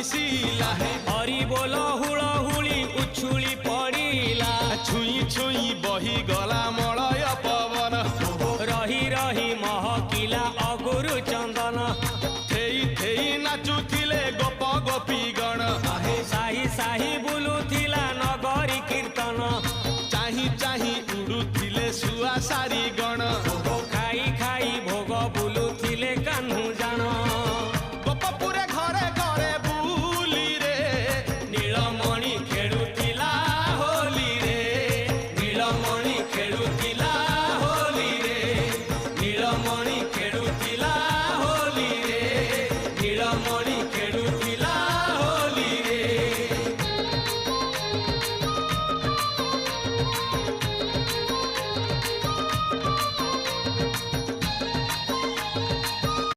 दिसिला है हरि बोल हुलहुली उछुली पड़िला छुई छुई बही गला मलय पवन रही रही महकिला अगुरु चंदन